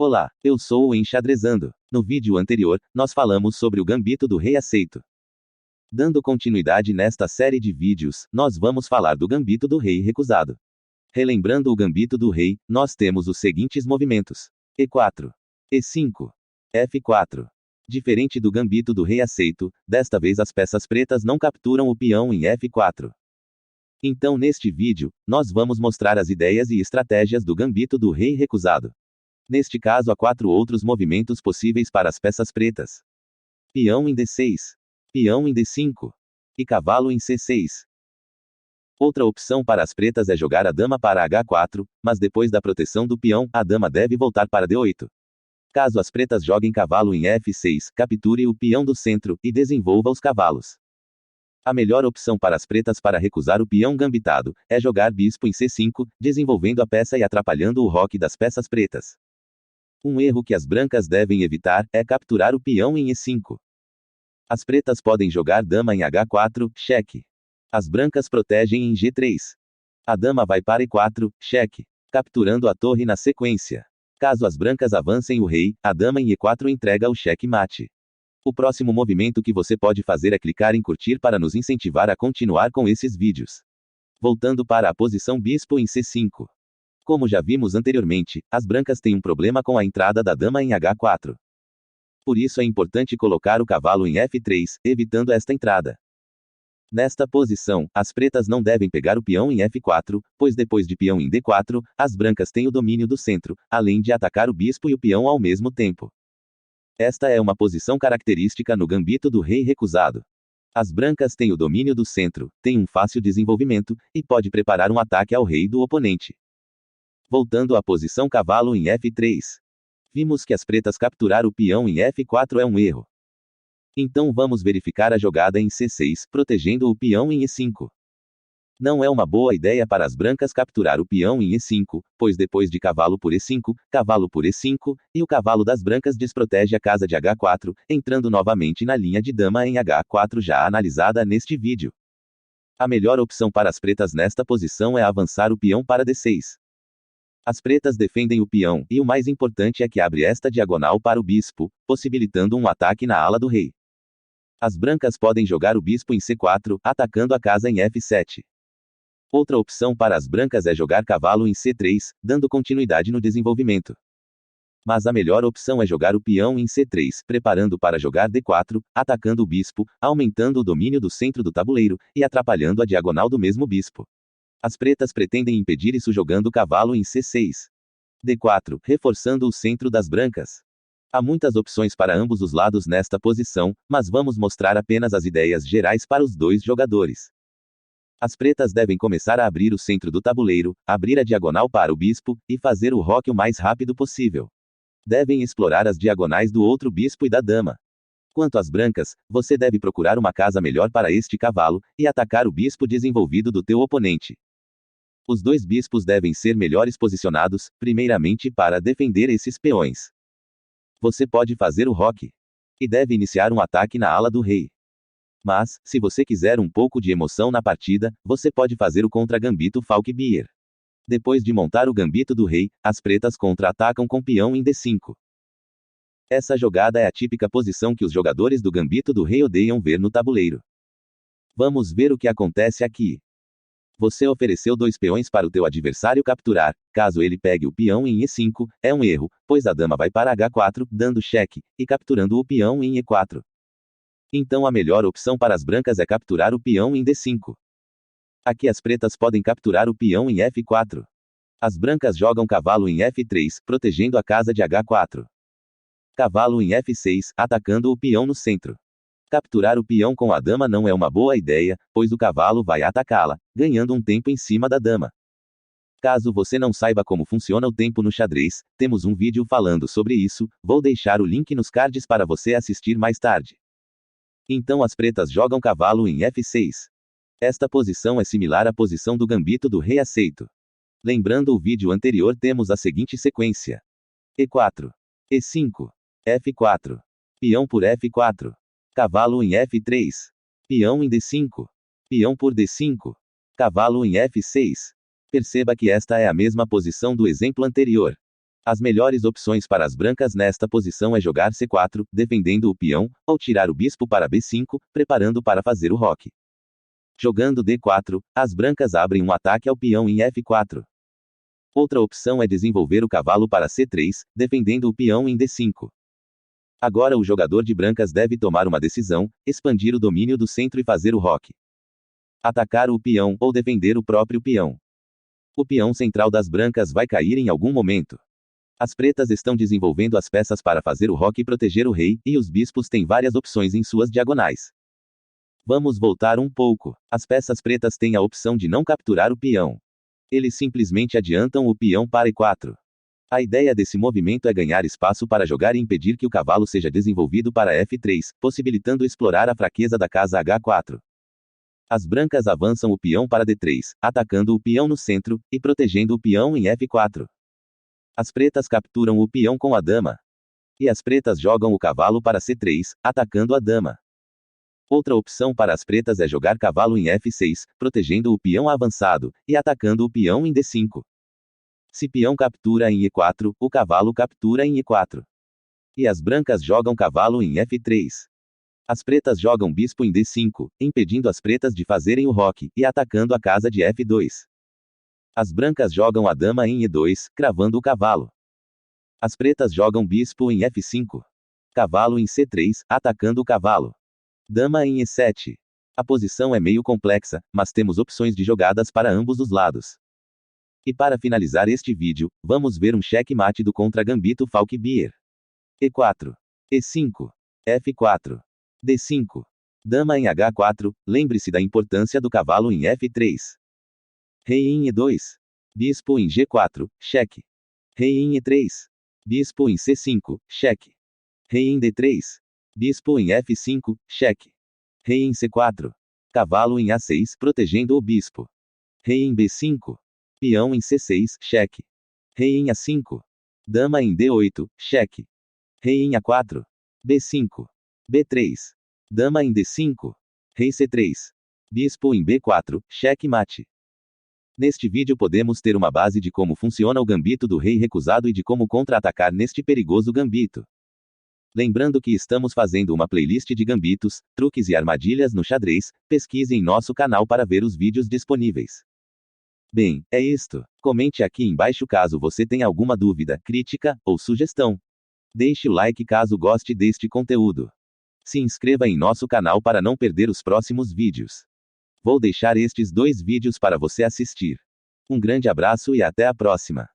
Olá, eu sou o Enxadrezando. No vídeo anterior, nós falamos sobre o gambito do rei aceito. Dando continuidade nesta série de vídeos, nós vamos falar do gambito do rei recusado. Relembrando o gambito do rei, nós temos os seguintes movimentos: E4, E5, F4. Diferente do gambito do rei aceito, desta vez as peças pretas não capturam o peão em F4. Então neste vídeo, nós vamos mostrar as ideias e estratégias do gambito do rei recusado. Neste caso há 4 outros movimentos possíveis para as peças pretas: peão em D6, peão em D5 e cavalo em C6. Outra opção para as pretas é jogar a dama para H4, mas depois da proteção do peão, a dama deve voltar para D8. Caso as pretas joguem cavalo em F6, capture o peão do centro e desenvolva os cavalos. A melhor opção para as pretas para recusar o peão gambitado é jogar bispo em C5, desenvolvendo a peça e atrapalhando o roque das peças pretas. Um erro que as brancas devem evitar é capturar o peão em E5. As pretas podem jogar dama em H4, cheque. As brancas protegem em G3. A dama vai para E4, cheque, capturando a torre na sequência. Caso as brancas avancem o rei, a dama em E4 entrega o cheque-mate. O próximo movimento que você pode fazer é clicar em curtir para nos incentivar a continuar com esses vídeos. Voltando para a posição bispo em C5. Como já vimos anteriormente, as brancas têm um problema com a entrada da dama em H4. Por isso é importante colocar o cavalo em F3, evitando esta entrada. Nesta posição, as pretas não devem pegar o peão em F4, pois depois de peão em D4, as brancas têm o domínio do centro, além de atacar o bispo e o peão ao mesmo tempo. Esta é uma posição característica no gambito do rei recusado. As brancas têm o domínio do centro, têm um fácil desenvolvimento, e pode preparar um ataque ao rei do oponente. Voltando à posição cavalo em F3. Vimos que as pretas capturar o peão em F4 é um erro. Então vamos verificar a jogada em C6, protegendo o peão em E5. Não é uma boa ideia para as brancas capturar o peão em E5, pois depois de cavalo por E5, cavalo por E5, e o cavalo das brancas desprotege a casa de H4, entrando novamente na linha de dama em H4 já analisada neste vídeo. A melhor opção para as pretas nesta posição é avançar o peão para D6. As pretas defendem o peão, e o mais importante é que abre esta diagonal para o bispo, possibilitando um ataque na ala do rei. As brancas podem jogar o bispo em C4, atacando a casa em F7. Outra opção para as brancas é jogar cavalo em C3, dando continuidade no desenvolvimento. Mas a melhor opção é jogar o peão em C3, preparando para jogar D4, atacando o bispo, aumentando o domínio do centro do tabuleiro, e atrapalhando a diagonal do mesmo bispo. As pretas pretendem impedir isso jogando o cavalo em C6. D4, reforçando o centro das brancas. Há muitas opções para ambos os lados nesta posição, mas vamos mostrar apenas as ideias gerais para os dois jogadores. As pretas devem começar a abrir o centro do tabuleiro, abrir a diagonal para o bispo, e fazer o roque o mais rápido possível. Devem explorar as diagonais do outro bispo e da dama. Quanto às brancas, você deve procurar uma casa melhor para este cavalo, e atacar o bispo desenvolvido do teu oponente. Os dois bispos devem ser melhores posicionados, primeiramente para defender esses peões. Você pode fazer o roque. E deve iniciar um ataque na ala do rei. Mas, se você quiser um pouco de emoção na partida, você pode fazer o contra-gambito Falkbeer. Depois de montar o gambito do rei, as pretas contra-atacam com peão em D5. Essa jogada é a típica posição que os jogadores do gambito do rei odeiam ver no tabuleiro. Vamos ver o que acontece aqui. Você ofereceu 2 peões para o teu adversário capturar. Caso ele pegue o peão em E5, é um erro, pois a dama vai para H4, dando cheque, e capturando o peão em E4. Então a melhor opção para as brancas é capturar o peão em D5. Aqui as pretas podem capturar o peão em F4. As brancas jogam cavalo em F3, protegendo a casa de H4. Cavalo em F6, atacando o peão no centro. Capturar o peão com a dama não é uma boa ideia, pois o cavalo vai atacá-la, ganhando um tempo em cima da dama. Caso você não saiba como funciona o tempo no xadrez, temos um vídeo falando sobre isso, vou deixar o link nos cards para você assistir mais tarde. Então as pretas jogam cavalo em F6. Esta posição é similar à posição do gambito do rei aceito. Lembrando o vídeo anterior, temos a seguinte sequência: E4, E5, F4, peão por F4. Cavalo em F3. Peão em D5. Peão por D5. Cavalo em F6. Perceba que esta é a mesma posição do exemplo anterior. As melhores opções para as brancas nesta posição é jogar C4, defendendo o peão, ou tirar o bispo para B5, preparando para fazer o roque. Jogando D4, as brancas abrem um ataque ao peão em F4. Outra opção é desenvolver o cavalo para C3, defendendo o peão em D5. Agora o jogador de brancas deve tomar uma decisão, expandir o domínio do centro e fazer o roque. Atacar o peão ou defender o próprio peão. O peão central das brancas vai cair em algum momento. As pretas estão desenvolvendo as peças para fazer o roque e proteger o rei, e os bispos têm várias opções em suas diagonais. Vamos voltar um pouco. As peças pretas têm a opção de não capturar o peão. Eles simplesmente adiantam o peão para E4. A ideia desse movimento é ganhar espaço para jogar e impedir que o cavalo seja desenvolvido para F3, possibilitando explorar a fraqueza da casa H4. As brancas avançam o peão para D3, atacando o peão no centro, e protegendo o peão em F4. As pretas capturam o peão com a dama. E as pretas jogam o cavalo para C3, atacando a dama. Outra opção para as pretas é jogar cavalo em F6, protegendo o peão avançado, e atacando o peão em D5. Se peão captura em E4, o cavalo captura em E4. E as brancas jogam cavalo em F3. As pretas jogam bispo em D5, impedindo as pretas de fazerem o roque, e atacando a casa de F2. As brancas jogam a dama em E2, cravando o cavalo. As pretas jogam bispo em F5. Cavalo em C3, atacando o cavalo. Dama em E7. A posição é meio complexa, mas temos opções de jogadas para ambos os lados. E para finalizar este vídeo, vamos ver um checkmate do contra-gambito Falk-Beer. E4. E5. F4. D5. Dama em H4, lembre-se da importância do cavalo em F3. Rei em E2. Bispo em G4, cheque. Rei em E3. Bispo em C5, cheque. Rei em D3. Bispo em F5, cheque. Rei em C4. Cavalo em A6, protegendo o bispo. Rei em B5. Peão em C6, cheque. Rei em A5. Dama em D8, cheque. Rei em A4. B5. B3. Dama em D5. Rei C3. Bispo em B4, cheque mate. Neste vídeo podemos ter uma base de como funciona o gambito do rei recusado e de como contra-atacar neste perigoso gambito. Lembrando que estamos fazendo uma playlist de gambitos, truques e armadilhas no xadrez, pesquise em nosso canal para ver os vídeos disponíveis. Bem, é isto. Comente aqui embaixo caso você tenha alguma dúvida, crítica, ou sugestão. Deixe o like caso goste deste conteúdo. Se inscreva em nosso canal para não perder os próximos vídeos. Vou deixar estes 2 vídeos para você assistir. Um grande abraço e até a próxima.